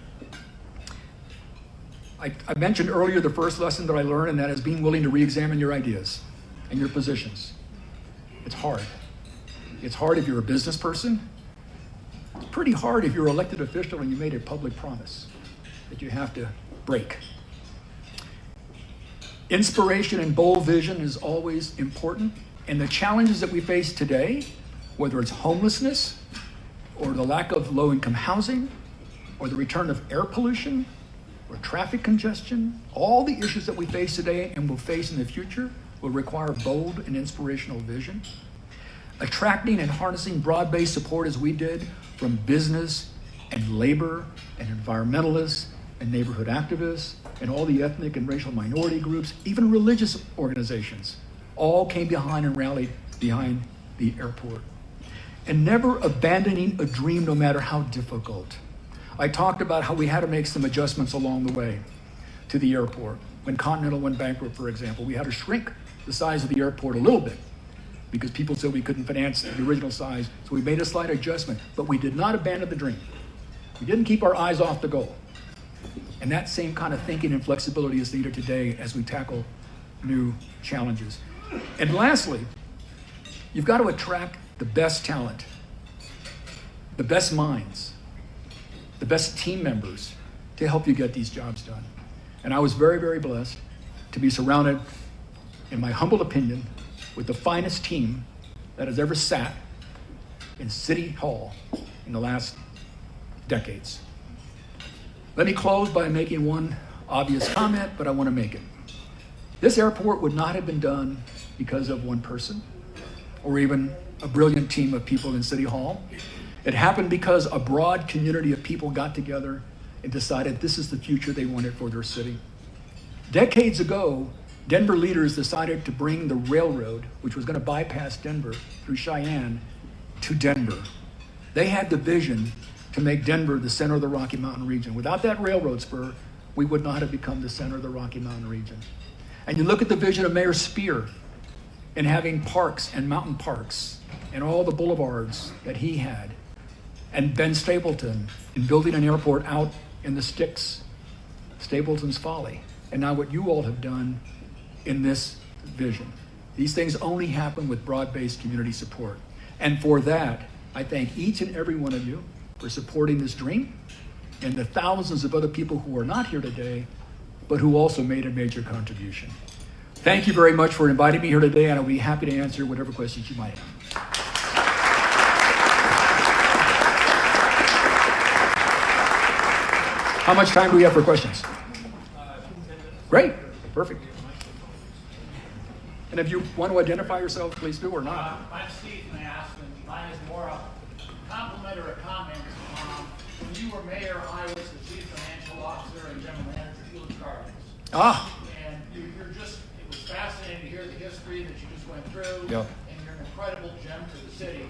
I mentioned earlier the first lesson that I learned, and that is being willing to re-examine your ideas and your positions. It's hard. It's hard if you're a business person. It's pretty hard if you're an elected official and you made a public promise that you have to break. Inspiration and bold vision is always important, and the challenges that we face today, whether it's homelessness or the lack of low-income housing or the return of air pollution or traffic congestion, all the issues that we face today and will face in the future will require bold and inspirational vision. Attracting and harnessing broad-based support as we did from business and labor and environmentalists and neighborhood activists and all the ethnic and racial minority groups, even religious organizations, all came behind and rallied behind the airport. And never abandoning a dream, no matter how difficult. I talked about how we had to make some adjustments along the way to the airport. When Continental went bankrupt, for example, we had to shrink the size of the airport a little bit because people said we couldn't finance the original size. So we made a slight adjustment, but we did not abandon the dream. We didn't keep our eyes off the goal. And that same kind of thinking and flexibility is needed today as we tackle new challenges. And lastly, you've got to attract the best talent, the best minds, the best team members to help you get these jobs done. And I was very, very blessed to be surrounded, in my humble opinion, with the finest team that has ever sat in City Hall in the last decades. Let me close by making one obvious comment, but I want to make it. This airport would not have been done because of one person or even a brilliant team of people in City Hall. It happened because a broad community of people got together and decided this is the future they wanted for their city. Decades ago, Denver leaders decided to bring the railroad, which was going to bypass Denver through Cheyenne, to Denver. They had the vision to make Denver the center of the Rocky Mountain region. Without that railroad spur, we would not have become the center of the Rocky Mountain region. And you look at the vision of Mayor Spear and having parks and mountain parks and all the boulevards that he had, and Ben Stapleton in building an airport out in the sticks, Stapleton's Folly, and now what you all have done in this vision. These things only happen with broad-based community support. And for that, I thank each and every one of you for supporting this dream, and the thousands of other people who are not here today, but who also made a major contribution. Thank you very much for inviting me here today, and I'll be happy to answer whatever questions you might have. How much time do we have for questions? Great, perfect. And if you want to identify yourself, please do or not. I'm Steve Mass, and mine is more a compliment or a comment. When you were mayor, I was the chief financial officer and general manager of Field Gardens. And you're just, it was fascinating to hear the history that you just went through. Yep. And you're an incredible gem to the city.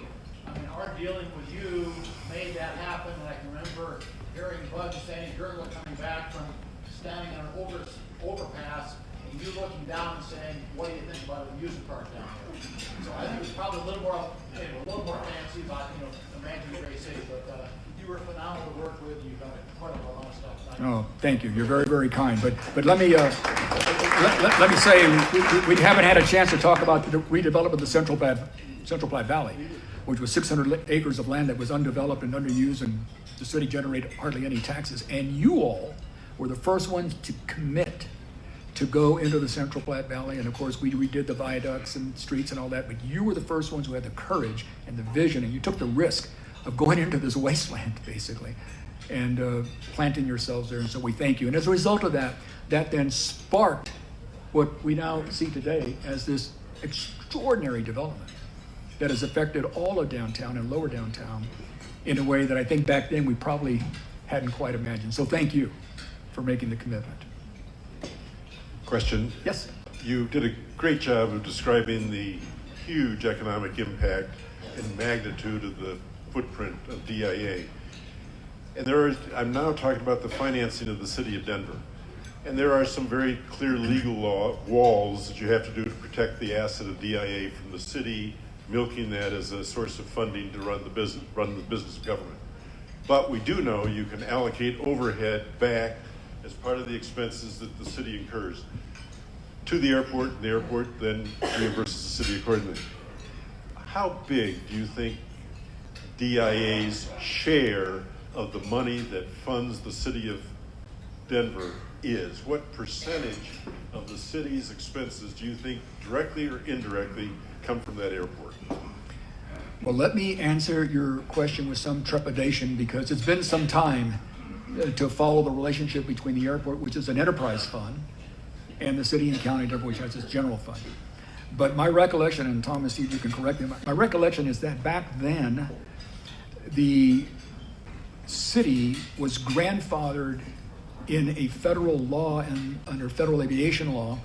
I mean, our dealing with you made that happen. And I can remember hearing Bud saying, Gertler coming back from standing on an overpass, and you looking down and saying, what do you think about a music park down there? So I think it was probably a little more fancy about, Imagine Great City, but you were phenomenal to work with. You've done an incredible amount of stuff. Oh, thank you. You're very, very kind. But let me let me say we haven't had a chance to talk about the redevelopment of the Central Platte Valley, which was 600 acres of land that was undeveloped and underused, and the city generated hardly any taxes. And you all were the first ones to commit to go into the Central Platte Valley. And of course, we redid the viaducts and streets and all that, but you were the first ones who had the courage and the vision, and you took the risk of going into this wasteland, basically, and planting yourselves there. And so we thank you. And as a result of that, that then sparked what we now see today as this extraordinary development that has affected all of downtown and lower downtown in a way that I think back then we probably hadn't quite imagined. So thank you for making the commitment. Question. Yes. You did a great job of describing the huge economic impact and magnitude of the footprint of DIA. And I'm now talking about the financing of the city of Denver. And there are some very clear legal walls that you have to do to protect the asset of DIA from the city milking that as a source of funding to run the business of government. But we do know you can allocate overhead back as part of the expenses that the city incurs to the airport, and the airport then reimburses the city accordingly. How big do you think DIA's share of the money that funds the city of Denver is? What percentage of the city's expenses do you think directly or indirectly come from that airport? Well, let me answer your question with some trepidation because it's been some time to follow the relationship between the airport, which is an enterprise fund, and the city and county of Denver, which has its general fund. But my recollection, and Thomas, see if you can correct me, my recollection is that back then, the city was grandfathered in a federal law and under federal aviation law,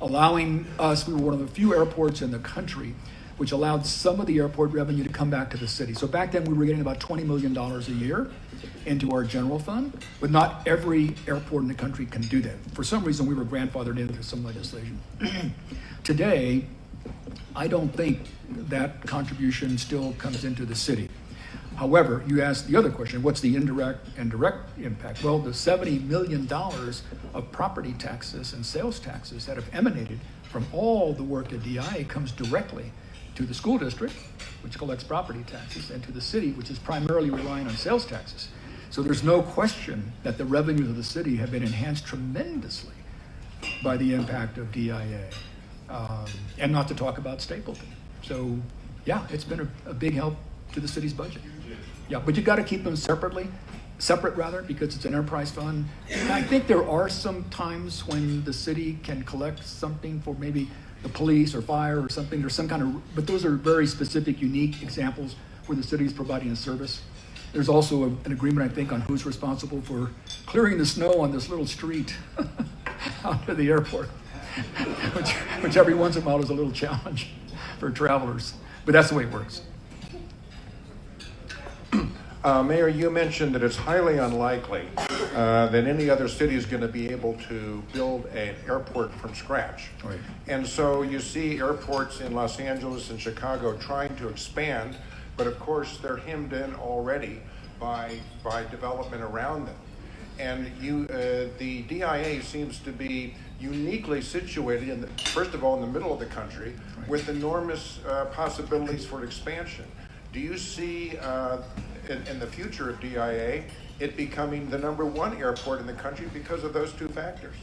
allowing us, we were one of the few airports in the country which allowed some of the airport revenue to come back to the city. So back then we were getting about $20 million a year into our general fund, but not every airport in the country can do that. For some reason we were grandfathered into some legislation. Today, I don't think that contribution still comes into the city. However, you asked the other question, what's the indirect and direct impact? Well, the $70 million of property taxes and sales taxes that have emanated from all the work at DIA comes directly to the school district, which collects property taxes, and to the city, which is primarily relying on sales taxes. So there's no question that the revenues of the city have been enhanced tremendously by the impact of DIA, and not to talk about Stapleton. So yeah, it's been a big help to the city's budget. Yeah, but you got to keep them separate, because it's an enterprise fund. And I think there are some times when the city can collect something for maybe the police or fire or something. There's some kind of, but those are very specific, unique examples where the city is providing a service. There's also an agreement, I think, on who's responsible for clearing the snow on this little street out to the airport, which every once in a while is a little challenge for travelers. But that's the way it works. Mayor, you mentioned that it's highly unlikely that any other city is going to be able to build an airport from scratch. Right. And so you see airports in Los Angeles and Chicago trying to expand, but of course they're hemmed in already by development around them. And the DIA seems to be uniquely situated, first of all, in the middle of the country, right, with enormous possibilities for expansion. Do you see in the future of DIA it becoming the #1 airport in the country because of those two factors?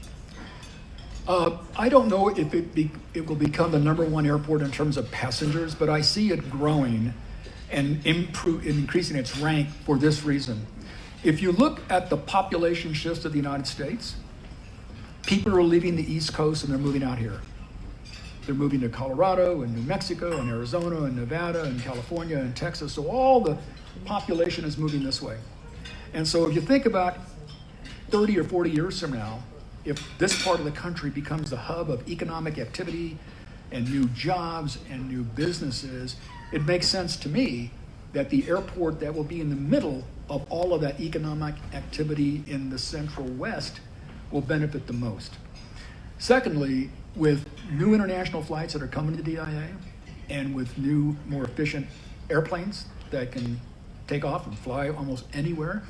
I don't know if it will become the #1 airport in terms of passengers, but I see it growing and increasing its rank for this reason. If you look at the population shifts of the United States, people are leaving the East Coast and they're moving out here. They're moving to Colorado and New Mexico and Arizona and Nevada and California and Texas. So all the population is moving this way. And so if you think about 30 or 40 years from now, if this part of the country becomes the hub of economic activity and new jobs and new businesses, it makes sense to me that the airport that will be in the middle of all of that economic activity in the Central West will benefit the most. Secondly, with new international flights that are coming to DIA and with new, more efficient airplanes that can take off and fly almost anywhere,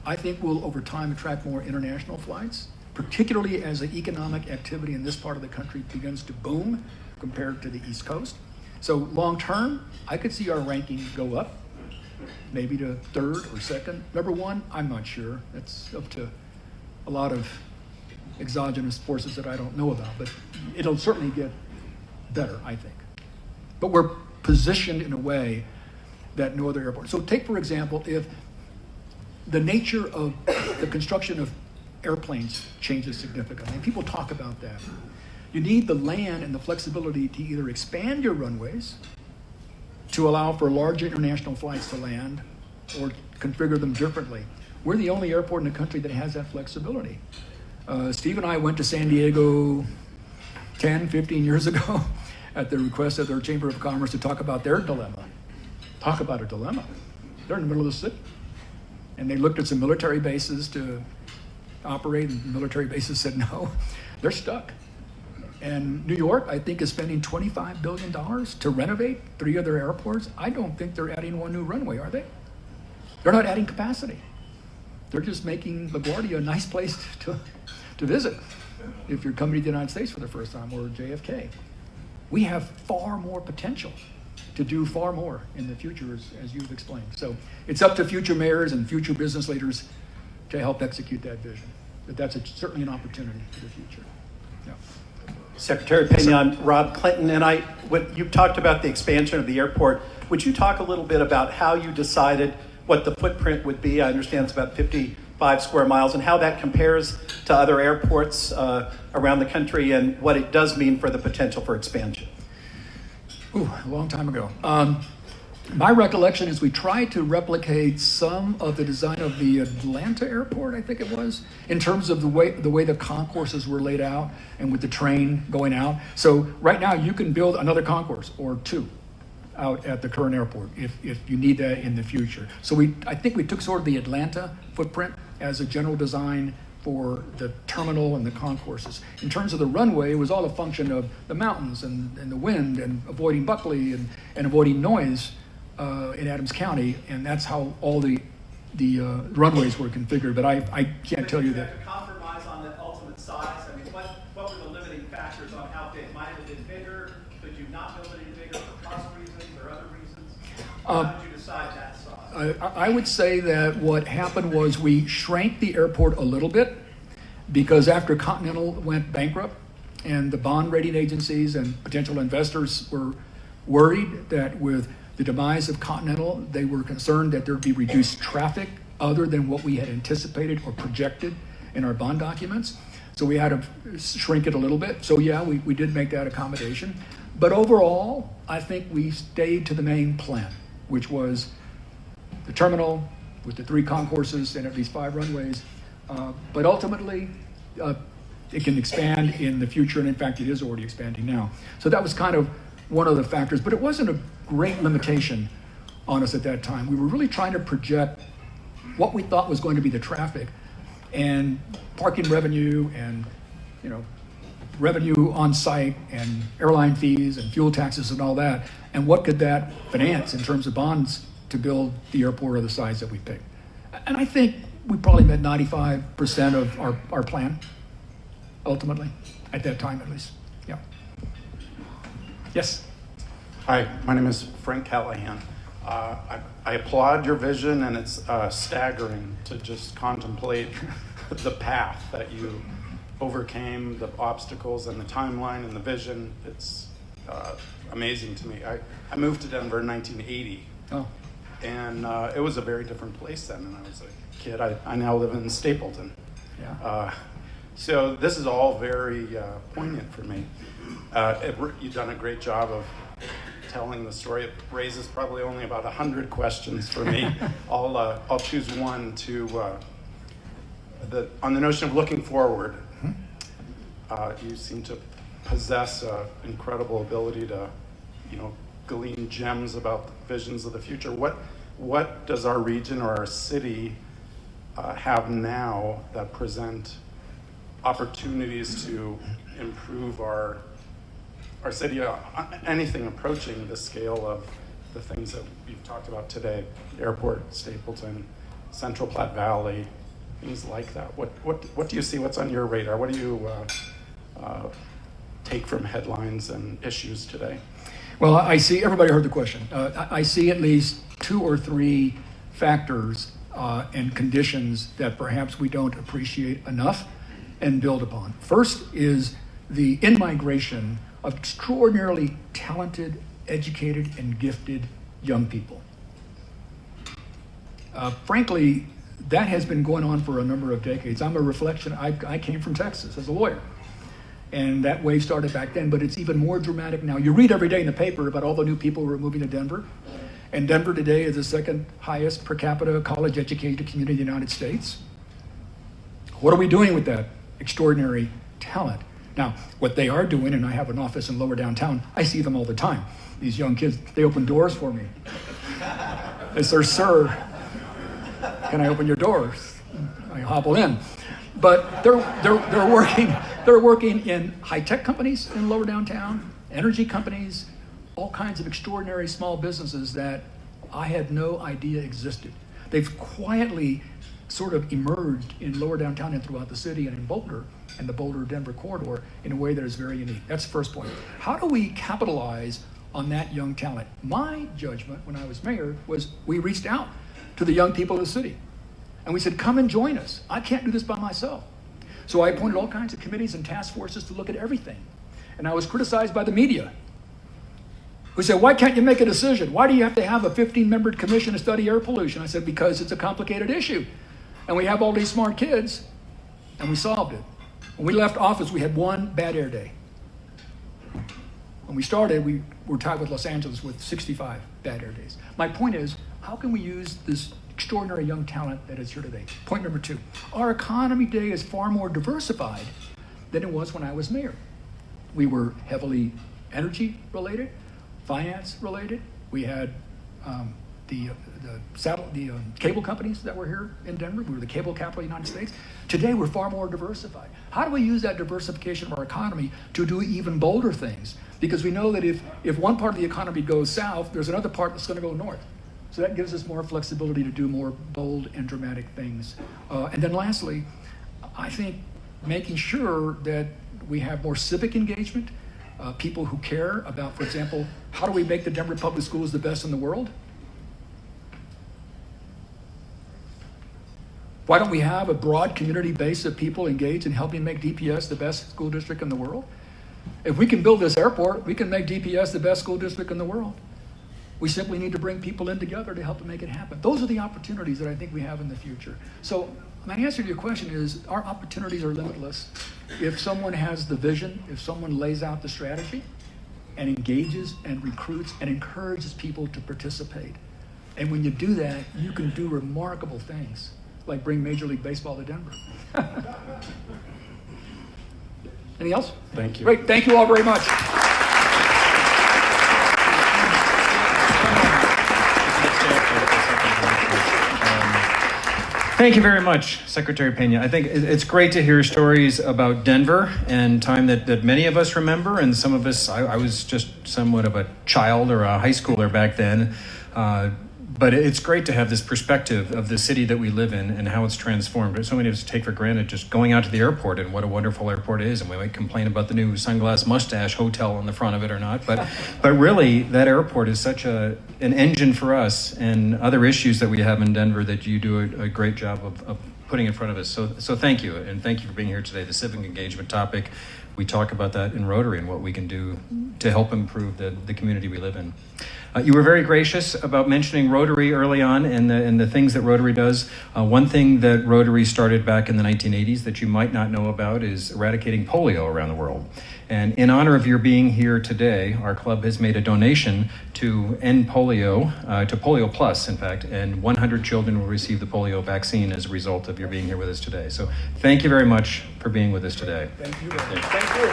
I think we'll over time attract more international flights, particularly as the economic activity in this part of the country begins to boom compared to the East Coast. So long term, I could see our ranking go up, maybe to 3rd or 2nd. #1, I'm not sure. That's up to a lot of exogenous forces that I don't know about, but it'll certainly get better, I think. But we're positioned in a way that no other airport. So take, for example, if the nature of the construction of airplanes changes significantly, and people talk about that, you need the land and the flexibility to either expand your runways to allow for larger international flights to land or configure them differently. We're the only airport in the country that has that flexibility. Steve and I went to San Diego 10, 15 years ago at the request of their Chamber of Commerce to talk about their dilemma. Talk about a dilemma. They're in the middle of the city. And they looked at some military bases to operate, and military bases said no. They're stuck. And New York, I think, is spending $25 billion to renovate 3 of their airports. I don't think they're adding 1 new runway, are they? They're not adding capacity. They're just making LaGuardia a nice place to visit if you're coming to the United States for the first time, or JFK. We have far more potential to do far more in the future, as you've explained. So it's up to future mayors and future business leaders to help execute that vision. But that's certainly an opportunity for the future. Yeah. Secretary Peña, I'm Rob Clinton, and you talked about the expansion of the airport. Would you talk a little bit about how you decided what the footprint would be? I understand it's about 55 square miles, and how that compares to other airports around the country, and what it does mean for the potential for expansion. Ooh, a long time ago. My recollection is we tried to replicate some of the design of the Atlanta airport, I think it was, in terms of the way the concourses were laid out and with the train going out. So right now you can build another concourse or 2 out at the current airport if you need that in the future. So I think we took sort of the Atlanta footprint as a general design for the terminal and the concourses. In terms of the runway, it was all a function of the mountains and the wind and avoiding Buckley and avoiding noise in Adams County, and that's how all the runways were configured. But I can't tell you that. Did you have to compromise on the ultimate size? I mean, what were the limiting factors on how big? Might have been bigger. Could you not build it any bigger for cost reasons or other reasons? How did you decide that size? I would say that what happened was we shrank the airport a little bit, because after Continental went bankrupt and the bond rating agencies and potential investors were worried that with the demise of Continental, they were concerned that there'd be reduced traffic other than what we had anticipated or projected in our bond documents. So we had to shrink it a little bit. So yeah, we did make that accommodation. But overall, I think we stayed to the main plan, which was the terminal with the 3 concourses and at least 5 runways. But ultimately, it can expand in the future, and in fact, it is already expanding now. So that was kind of one of the factors, but it wasn't a great limitation on us at that time. We were really trying to project what we thought was going to be the traffic and parking revenue and, revenue on site and airline fees and fuel taxes and all that, and what could that finance in terms of bonds to build the airport of the size that we picked. And I think we probably met 95% of our plan, ultimately, at that time at least. Yeah. Yes. Hi, my name is Frank Callahan. I applaud your vision, and it's staggering to just contemplate the path that you overcame, the obstacles and the timeline and the vision. It's amazing to me. I moved to Denver in 1980. Oh. And it was a very different place then, and I was a kid. I now live in Stapleton. Yeah. So this is all very poignant for me. You've done a great job of telling the story. It raises probably only about 100 questions for me. I'll choose one on the notion of looking forward. You seem to possess an incredible ability to, glean gems about the visions of the future. What does our region or our city have now that present opportunities to improve our city, anything approaching the scale of the things that you've talked about today, airport, Stapleton, Central Platte Valley, things like that? What do you see? What's on your radar? What do you take from headlines and issues today? Well, I see, everybody heard the question. I see at least 2 or 3 factors and conditions that perhaps we don't appreciate enough and build upon. First is the in-migration of extraordinarily talented, educated, and gifted young people. Frankly, that has been going on for a number of decades. I'm a reflection. I came from Texas as a lawyer, and that wave started back then, but it's even more dramatic now. You read every day in the paper about all the new people who are moving to Denver, and Denver today is the 2nd highest per capita college-educated community in the United States. What are we doing with that extraordinary talent? Now, what they are doing, and I have an office in lower downtown, I see them all the time. These young kids, they open doors for me. They say, sir, can I open your doors? I hobble in. But they're working in high-tech companies in lower downtown, energy companies, all kinds of extraordinary small businesses that I had no idea existed. They've quietly sort of emerged in lower downtown and throughout the city and in Boulder and the Boulder-Denver corridor in a way that is very unique. That's the first point. How do we capitalize on that young talent? My judgment when I was mayor was we reached out to the young people of the city and we said, come and join us. I can't do this by myself. So I appointed all kinds of committees and task forces to look at everything. And I was criticized by the media, who said, why can't you make a decision? Why do you have to have a 15-member commission to study air pollution? I said, because it's a complicated issue. And we have all these smart kids, and we solved it. When we left office, we had one bad air day. When we started, we were tied with Los Angeles with 65 bad air days. My point is, how can we use this extraordinary young talent that is here today? Point number 2, our economy today is far more diversified than it was when I was mayor. We were heavily energy related, finance related. We had the cable companies that were here in Denver. We were the cable capital of the United States. Today, we're far more diversified. How do we use that diversification of our economy to do even bolder things? Because we know that if one part of the economy goes south, there's another part that's going to go north. So that gives us more flexibility to do more bold and dramatic things. And then lastly, I think making sure that we have more civic engagement, people who care about, for example, how do we make the Denver Public Schools the best in the world? Why don't we have a broad community base of people engaged in helping make DPS the best school district in the world? If we can build this airport, we can make DPS the best school district in the world. We simply need to bring people in together to help to make it happen. Those are the opportunities that I think we have in the future. So my answer to your question is our opportunities are limitless. If someone has the vision, if someone lays out the strategy and engages and recruits and encourages people to participate. And when you do that, you can do remarkable things, like bring Major League Baseball to Denver. Anything else? Thank you. Great, thank you all very much. Thank you very much, Secretary Peña. I think it's great to hear stories about Denver and time that many of us remember, and some of us, I was just somewhat of a child or a high schooler back then. But it's great to have this perspective of the city that we live in and how it's transformed. So many of us take for granted just going out to the airport and what a wonderful airport is, and we might complain about the new Sunglass Mustache Hotel on the front of it or not. But really, that airport is such an engine for us and other issues that we have in Denver that you do a great job of putting in front of us. So thank you, and thank you for being here today. The civic engagement topic, we talk about that in Rotary and what we can do to help improve the community we live in. You were very gracious about mentioning Rotary early on and the things that Rotary does. One thing that Rotary started back in the 1980s that you might not know about is eradicating polio around the world. And in honor of your being here today, our club has made a donation to end polio, to Polio Plus, in fact, and 100 children will receive the polio vaccine as a result of your being here with us today. So thank you very much for being with us today. Thank you. Thank you.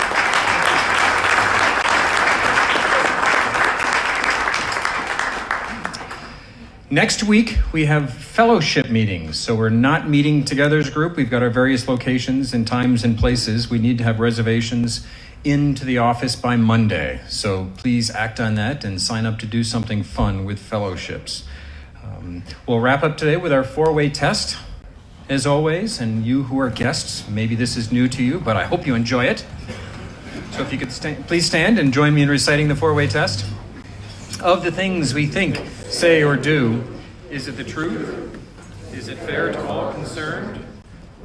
Next week, we have fellowship meetings. So we're not meeting together as a group. We've got our various locations and times and places. We need to have reservations into the office by Monday. So please act on that and sign up to do something fun with fellowships. We'll wrap up today with our four-way test, as always. And you who are guests, maybe this is new to you, but I hope you enjoy it. So if you could please stand and join me in reciting the four-way test. Of the things we think, say, or do, is it the truth? Is it fair to all concerned?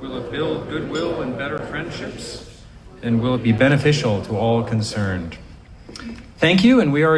Will it build goodwill and better friendships? And will it be beneficial to all concerned? Thank you, and we are